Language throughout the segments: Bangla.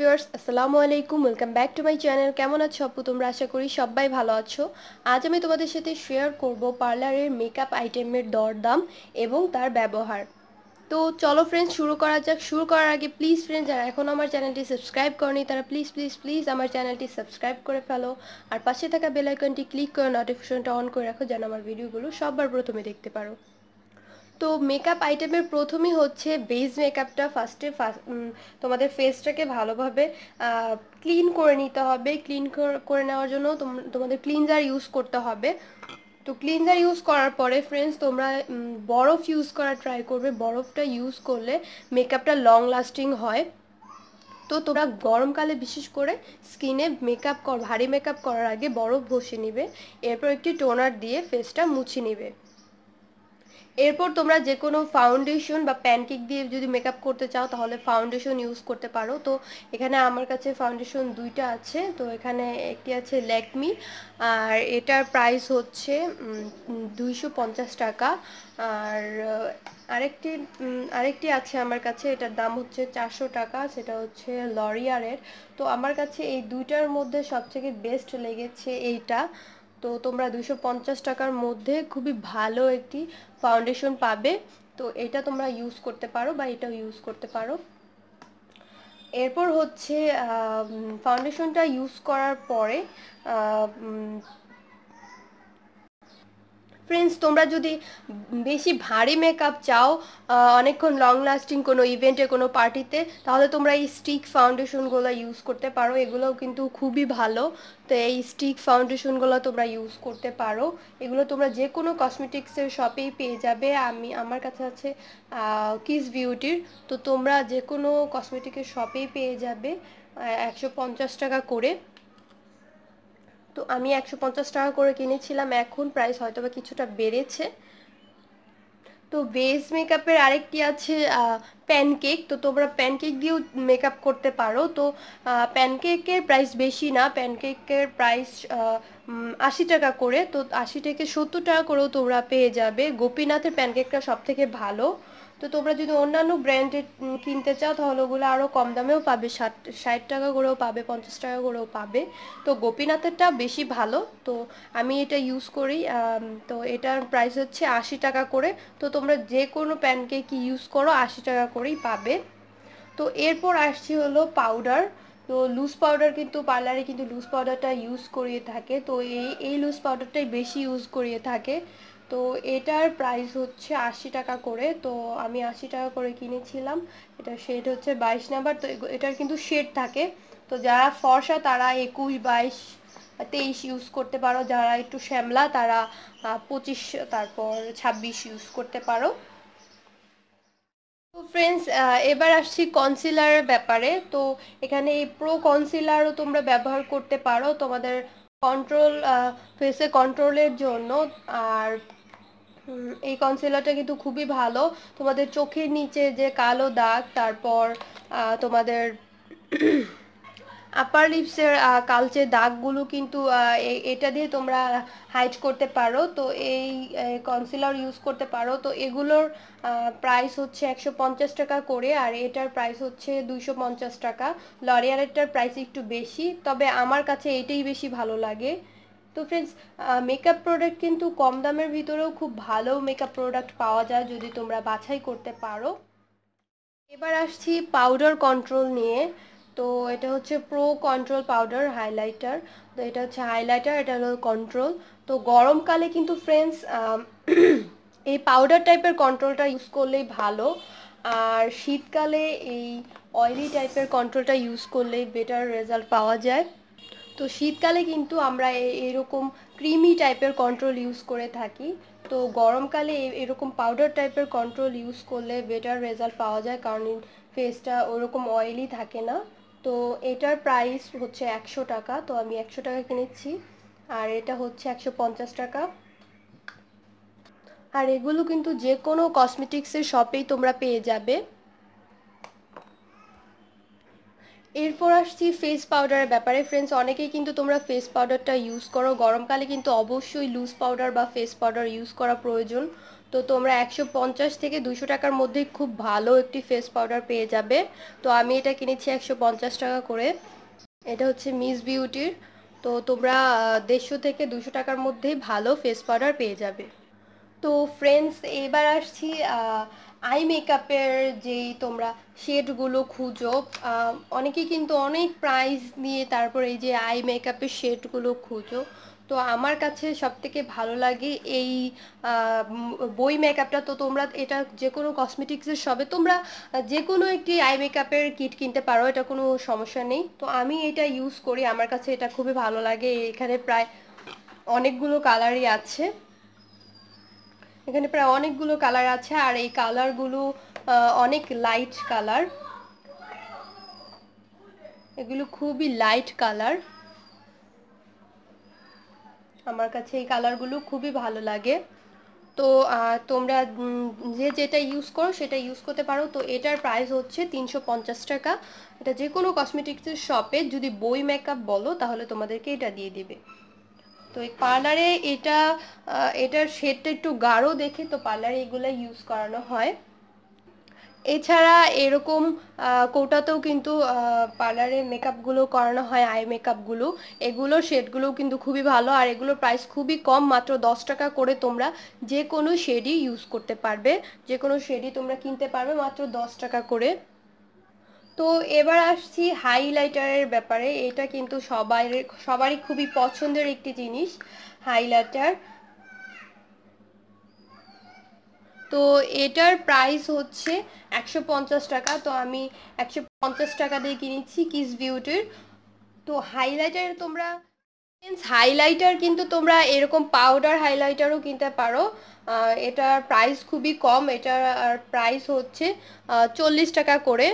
ভিউয়ার্স আসসালামু আলাইকুম welcome back to my channel. কেমন আছো আপু তোমরা? আশা করি সবাই ভালো আছো। আজ আমি তোমাদের সাথে শেয়ার করব পার্লারের মেকআপ আইটেমের দরদাম এবং তার ব্যবহার। তো চলো ফ্রেন্ডস শুরু করা যাক। শুরু করার আগে প্লিজ ফ্রেন্ডস যারা এখনও আমার চ্যানেলটি সাবস্ক্রাইব করনি তারা প্লিজ প্লিজ প্লিজ আমার চ্যানেলটি সাবস্ক্রাইব করে ফেলো, আর পাশে থাকা বেল আইকনটি ক্লিক করে নোটিফিকেশনটা অন করে রাখো যেন আমার ভিডিওগুলো সবার প্রথমে দেখতে পারো। তো মেকআপ আইটেমের প্রথমেই হচ্ছে বেস মেকআপটা। তোমাদের ফেসটাকে ভালোভাবে ক্লিন করে নিতে হবে। ক্লিন করে নেওয়ার জন্য তোমাদের ক্লিনজার ইউজ করতে হবে। তো ক্লিনজার ইউজ করার পরে ফ্রেন্ডস তোমরা বরফ ইউজ করার ট্রাই করবে। বরফটা ইউজ করলে মেকআপটা লং লাস্টিং হয়। তো তোমরা গরমকালে বিশেষ করে স্কিনে ভারী মেকআপ করার আগে বরফ ঘষে নিবে, এরপর একটি টোনার দিয়ে ফেসটা মুছে নিবে। এরপর তোমরা যে কোনো ফাউন্ডেশন বা প্যানকেক দিয়ে যদি মেকআপ করতে চাও তাহলে ফাউন্ডেশন ইউজ করতে পারো। তো এখানে আমার কাছে ফাউন্ডেশন দুইটা আছে। তো এখানে একটি আছে ল্যাকমি, আর এটার প্রাইস হচ্ছে 250 টাকা। আর আরেকটি আছে আমার কাছে, এটার দাম হচ্ছে 400 টাকা, সেটা হচ্ছে লরিয়ালের। তো আমার কাছে এই দুইটার মধ্যে সবথেকে বেস্ট লেগেছে এইটা। তো তোমরা 250 টাকার মধ্যে খুবই ভালো একটি ফাউন্ডেশন পাবে। তো এটা তোমরা ইউজ করতে পারো বা এটাও ইউজ করতে পারো। এরপর হচ্ছে ফাউন্ডেশনটা ইউজ করার পরে ফ্রেন্ডস তোমরা যদি বেশি ভারী মেকআপ চাও, অনেকক্ষণ লং লাস্টিং কোনো ইভেন্টে কোনো পার্টিতে, তাহলে তোমরা এই স্টিক ফাউন্ডেশনগুলো ইউজ করতে পারো। এগুলোও কিন্তু খুবই ভালো। তো এই স্টিক ফাউন্ডেশনগুলো তোমরা ইউজ করতে পারো। এগুলো তোমরা যে কোনো কসমেটিক্সের শপেই পেয়ে যাবে। আমার কাছে আছে কিস বিউটির। তো তোমরা যে কোনো কসমেটিকের শপেই পেয়ে যাবে 150 টাকা করে। তো আমি 150 টাকা করে কিনেছিলাম, এখন প্রাইস হয়তো বা কিছুটা বেড়েছে। তো বেস মেকআপের আরেকটি আছে প্যানকেক। তো তোমরা প্যানকেক দিয়েও মেকআপ করতে পারো। তো প্যানকেকের প্রাইস বেশি না, প্যানকেকের প্রাইস 80 টাকা করে। তো 80 থেকে 70 টাকা করেও তোমরা পেয়ে যাবে। গোপীনাথের প্যানকেকটা সব থেকে ভালো। তো তোমরা যদি অন্যান্য ব্র্যান্ডের কিনতে চাও তাহলে ওগুলো আরও কম দামেও পাবে, 60 টাকা করেও পাবে, 50 টাকা করেও পাবে। তো গোপীনাথেরটা বেশি ভালো। তো আমি এটা ইউজ করি। তো এটার প্রাইস হচ্ছে 80 টাকা করে। তো তোমরা যে কোনো প্যানকেক ইউজ করো 80 টাকা করেই পাবে। তো এরপর আসছি হলো পাউডার। তো লুজ পাউডার কিন্তু পার্লারে কিন্তু লুজ পাউডারটা ইউজ করিয়ে থাকে। তো এই লুজ পাউডারটাই বেশি ইউজ করিয়ে থাকে। তো এটার প্রাইস হচ্ছে 80 টাকা করে। তো আমি 80 টাকা করে কিনেছিলাম। এটা শেড হচ্ছে 22 নাম্বার। তো এটার কিন্তু শেড থাকে। তো যারা ফর্সা তারা 21, 22, 23 ইউজ করতে পারো। যারা একটু শ্যামলা তারা 25, তারপর 26 ইউজ করতে পারো। তো ফ্রেন্ডস এবার আসছি কনসিলারের ব্যাপারে। তো এখানে এই প্রো কনসিলারও তোমরা ব্যবহার করতে পারো তোমাদের কন্ট্রোল ফেসে কন্ট্রোলের জন্য। আর এই কনসিলারটা কিন্তু খুবই ভালো তোমাদের চোখের নিচে যে কালো দাগ, তারপর তোমাদের আপার লিপসের কালচে দাগগুলো কিন্তু এটা দিয়ে তোমরা হাইড করতে পারো। তো এই কনসিলার ইউজ করতে পারো। তো এগুলোর প্রাইস হচ্ছে 150 টাকা করে, আর এটার প্রাইস হচ্ছে 250 টাকা। লরিয়ালেরটার প্রাইস একটু বেশি, তবে আমার কাছে এটাই বেশি ভালো লাগে। তো ফ্রেন্ডস মেকআপ প্রোডাক্ট কিন্তু কম দামের ভিতরেও খুব ভালো মেকআপ প্রোডাক্ট পাওয়া যায় যদি তোমরা বাছাই করতে পারো। এবার আসছি পাউডার কন্ট্রোল নিয়ে। তো এটা হচ্ছে প্রো কন্ট্রোল পাউডার হাইলাইটার। তো এটা হচ্ছে হাইলাইটার, এটা হলো কন্ট্রোল। তো গরমকালে কিন্তু ফ্রেন্ডস এই পাউডার টাইপের কন্ট্রোলটা ইউজ করলেই ভালো। আর শীতকালে এই অয়েলি টাইপের কন্ট্রোলটা ইউজ করলেই বেটার রেজাল্ট পাওয়া যায়। তো শীতকালে কিন্তু আমরা এরকম ক্রিমি টাইপের কন্ট্রোল ইউজ করে থাকি। তো গরমকালে এরকম পাউডার টাইপের কন্ট্রোল ইউজ করলে বেটার রেজাল্ট পাওয়া যায়, কারণ ফেসটা ওরকম অয়েলি থাকে না। তো এটার প্রাইস হচ্ছে 100 টাকা। তো আমি 100 টাকা কিনেছি, আর এটা হচ্ছে 150 টাকা। আর এগুলো কিন্তু যে কোনো কসমেটিক্সের শপেই তোমরা পেয়ে যাবে। এরপর আসছি ফেস পাউডারের ব্যাপারে। ফ্রেন্ডস অনেকেই কিন্তু তোমরা ফেস পাউডারটা ইউজ করো। গরমকালে কিন্তু অবশ্যই লুজ পাউডার বা ফেস পাউডার ইউজ করা প্রয়োজন। তো তোমরা 150 থেকে 200 টাকার মধ্যেই খুব ভালো একটি ফেস পাউডার পেয়ে যাবে। তো আমি এটা কিনেছি 150 টাকা করে। এটা হচ্ছে মিস বিউটির। তো তোমরা 150 থেকে 200 টাকার মধ্যেই ভালো ফেস পাউডার পেয়ে যাবে। তো ফ্রেন্ডস, এবার আসছি আই মেকআপের যেই তোমরা শেডগুলো খুঁজো। অনেকেই কিন্তু অনেক প্রাইস নিয়ে তারপর এই যে আই মেকআপের শেডগুলো খুঁজো। তো আমার কাছে সবথেকে ভালো লাগে এই বই মেকআপটা। তো তোমরা এটা যে কোনো কসমেটিক্সের শপে তোমরা যে কোনো একটি আই মেকআপের কিট কিনতে পারো, এটা কোনো সমস্যা নেই। তো আমি এটা ইউজ করি, আমার কাছে এটা খুবই ভালো লাগে। এখানে প্রায় অনেকগুলো কালারই আছে, এখানে প্রায় অনেকগুলো কালার আছে, আর এই কালারগুলো অনেক লাইট কালার, এগুলো খুবই লাইট কালার। আমার কাছে এই কালারগুলো খুবই ভালো লাগে। তো তোমরা যে যেটা ইউজ করো সেটা ইউজ করতে পারো। তো এটার প্রাইস হচ্ছে 350 টাকা। এটা যে কোনো কসমেটিক্সের শপে যদি বই মেকআপ বলো তাহলে তোমাদেরকে এটা দিয়ে দিবে। তো এই পার্লারে এটার শেডটা একটু গাঢ় দেখে তো পার্লারে এগুলো ইউজ করানো হয়। এছাড়া এরকম কোটাতেও কিন্তু পার্লারে মেকআপগুলো করানো হয়, আই মেকআপগুলো। এগুলোর শেডগুলোও কিন্তু খুবই ভালো, আর এগুলোর প্রাইস খুবই কম, মাত্র 10 টাকা করে। তোমরা যে কোনো শেডই ইউজ করতে পারবে, যে কোনো শেডই তোমরা কিনতে পারবে মাত্র 10 টাকা করে। তো এবার আসছি হাইলাইটারের ব্যাপারে। এটা কিন্তু সবারই খুবই পছন্দের একটি জিনিস, হাইলাইটার। তো এটার প্রাইস হচ্ছে 150 টাকা। তো আমি 150 টাকা দিয়ে কিনেছি কিস বিউটির। তো হাইলাইটার তোমরা হাইলাইটার কিন্তু তোমরা এরকম পাউডার হাইলাইটারও কিনতে পারো। এটার প্রাইস খুবই কম, এটার প্রাইস হচ্ছে 40 টাকা করে।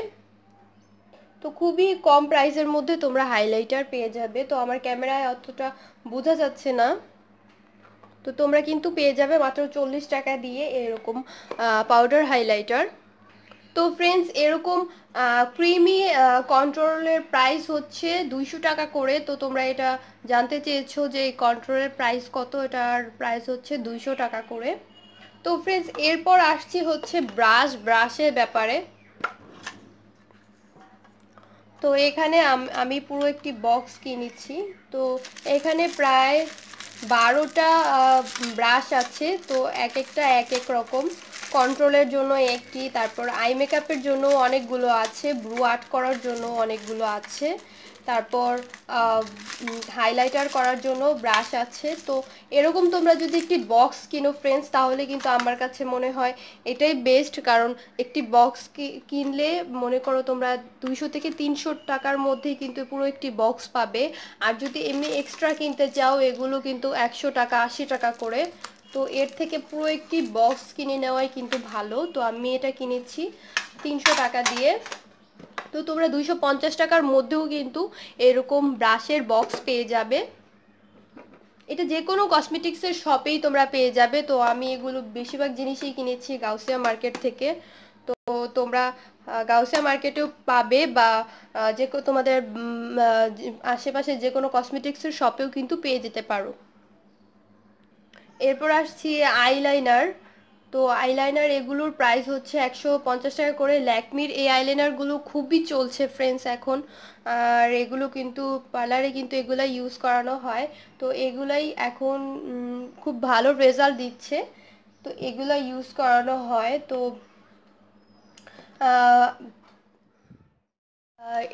তো খুবই কম প্রাইসের মধ্যে তোমরা হাইলাইটার পেয়ে যাবে। তো আমার ক্যামেরায় অতটা বোঝা যাচ্ছে না, তো তোমরা কিন্তু পেয়ে যাবে মাত্র 40 টাকা দিয়ে এরকম পাউডার হাইলাইটার। তো ফ্রেন্ডস, এরকম ক্রিমি কন্ট্রোলের প্রাইস হচ্ছে 200 টাকা করে। তো তোমরা এটা জানতে চেয়েছো যে এই কন্ট্রোলের প্রাইস কত, এটার প্রাইস হচ্ছে 200 টাকা করে। তো ফ্রেন্ডস, এরপর আসছি হচ্ছে ব্রাশের ব্যাপারে। তো এখানে আমি পুরো একটি বক্স কিনেছি। তো এখানে প্রায় 12টা ব্রাশ আছে। তো এক একটা এক এক রকম। কন্ট্রোলের জন্য একটি, তারপর আই মেকআপের জন্য অনেকগুলো আছে, ব্রু আর্ট করার জন্য অনেকগুলো আছে, তারপর হাইলাইটার করার জন্য ব্রাশ আছে। তো এরকম তোমরা যদি একটি বক্স কিনো ফ্রেন্ডস, তাহলে কিন্তু আমার কাছে মনে হয় এটাই বেস্ট। কারণ একটি বক্স কিনলে মনে করো তোমরা 200 থেকে 300 টাকার মধ্যে কিন্তু পুরো একটি বক্স পাবে। আর যদি এমনি এক্সট্রা কিনতে চাও, এগুলো কিন্তু 100 টাকা 80 টাকা করে। তো এর থেকে পুরো একটি বক্স কিনে নেওয়াই কিন্তু ভালো। তো আমি এটা কিনেছি 300 টাকা দিয়ে। তো তোমরা 250 টাকার মধ্যেও কিন্তু এরকম ব্রাশের বক্স পেয়ে যাবে। এটা যে কোনো কসমেটিক্সের শপেই তোমরা পেয়ে যাবে। তো আমি এগুলো বেশিরভাগ জিনিসই কিনেছি গাউসিয়া মার্কেট থেকে। তো তোমরা গাউসিয়া মার্কেটেও পাবে, বা তোমাদের আশেপাশে যে কোনো কসমেটিক্সের শপেও কিন্তু পেয়ে যেতে পারো। এরপর আসছি আইলাইনার। তো আইলাইনার এগুলোর প্রাইস হচ্ছে 150 টাকা করে। ল্যাকমির এই আইলাইনারগুলো খুবই চলছে ফ্রেন্ডস এখন। আর এগুলো কিন্তু পার্লারে কিন্তু এগুলাই ইউজ করানো হয়। তো এগুলাই এখন খুব ভালো রেজাল্ট দিচ্ছে। তো এগুলো ইউজ করানো হয়। তো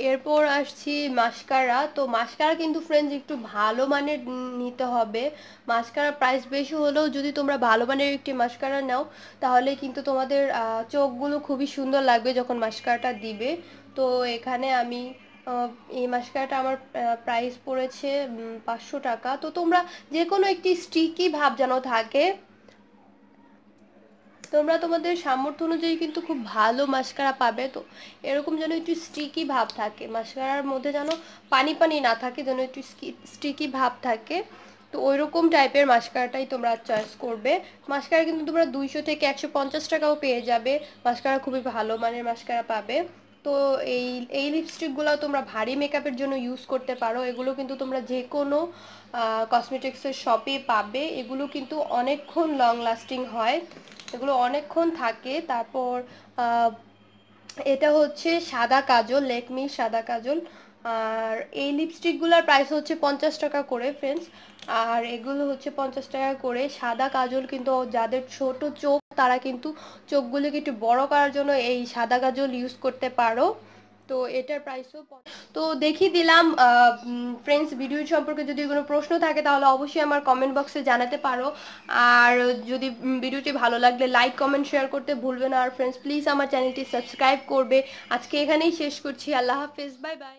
এরপর আসছি মাস্কারা। তো মাস্কারা কিন্তু ফ্রেন্ডস একটু ভালো মানের নিতে হবে। মাস্কারা প্রাইস বেশি হলেও যদি তোমরা ভালো মানের একটি মাস্কারা নাও, তাহলে কিন্তু তোমাদের চোখগুলো খুবই সুন্দর লাগবে যখন মাস্কারাটা দিবে। তো এখানে আমি এই মাস্কারাটা আমার প্রাইস পড়েছে 500 টাকা। তো তোমরা যে কোনো একটি স্টিকি ভাব যেন থাকে, তোমরা তোমাদের সামর্থ্য অনুযায়ী কিন্তু খুব ভালো মাস্কারা পাবে। তো এরকম যেন একটু স্টিকি ভাব থাকে, মাস্কারার মধ্যে যেন পানি পানি না থাকে, যেন একটু স্টিকি ভাব থাকে। তো ওই রকম টাইপের মাস্কারাটাই তোমরা চয়েস করবে। মাস্কারা কিন্তু তোমরা 200 থেকে 150 টাকাও পেয়ে যাবে। মাস্কারা খুবই ভালো মানের মাস্কারা পাবে। তো এই এই লিপস্টিকগুলো তোমরা ভারী মেকআপের জন্য ইউজ করতে পারো। এগুলো কিন্তু তোমরা যে কোনো কসমেটিক্সের শপে পাবে। এগুলো কিন্তু অনেকক্ষণ লং লাস্টিং হয়। এগুলো অনেকক্ষণ থাকে। তারপর এটা হচ্ছে সাদা কাজল, ল্যাকমির সাদা কাজল। আর এই লিপস্টিকগুলোর প্রাইস হচ্ছে 50 টাকা করে ফ্রেন্ডস। আর এগুলো হচ্ছে 50 টাকা করে। সাদা কাজল কিন্তু যাদের ছোট চোখ তারা কিন্তু চোখগুলোকে একটু বড় করার জন্য এই সাদা কাজল ইউজ করতে পারো। তো এটার প্রাইসও তো দেখিয়ে দিলাম। ফ্রেন্ডস, ভিডিও সম্পর্কে যদি কোনো প্রশ্ন থাকে তাহলে অবশ্যই আমার কমেন্ট বক্সে জানাতে পারো। আর যদি ভিডিওটি ভালো লাগলে লাইক কমেন্ট শেয়ার করতে ভুলবে না। আর ফ্রেন্ডস, প্লিজ আমার চ্যানেলটি সাবস্ক্রাইব করবে। আজকে এখানেই শেষ করছি। আল্লাহ হাফেজ, বাই বাই।